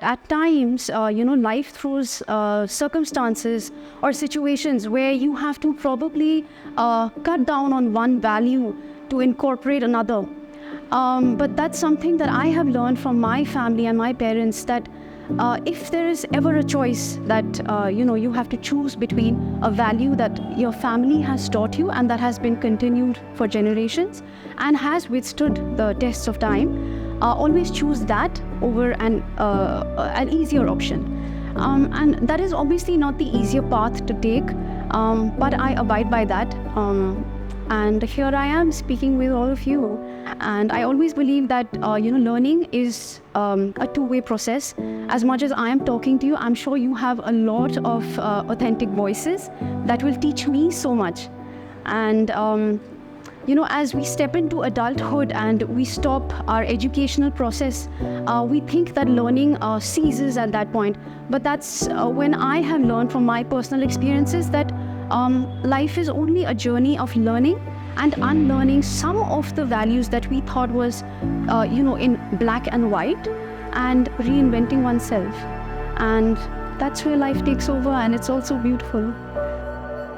At times, life throws circumstances or situations where you have to probably cut down on one value to incorporate another. But that's something that I have learned from my family and my parents, that if there is ever a choice that you have to choose between a value that your family has taught you and that has been continued for generations and has withstood the tests of time, always choose that over an easier option. And that is obviously not the easier path to take, but I abide by that. And here I am speaking with all of you. And I always believe that learning is a two-way process. As much as I am talking to you, I'm sure you have a lot of authentic voices that will teach me so much. And as we step into adulthood and we stop our educational process, we think that learning ceases at that point. But that's when I have learned from my personal experiences that life is only a journey of learning and unlearning some of the values that we thought was, in black and white, and reinventing oneself. And that's where life takes over, and it's also beautiful.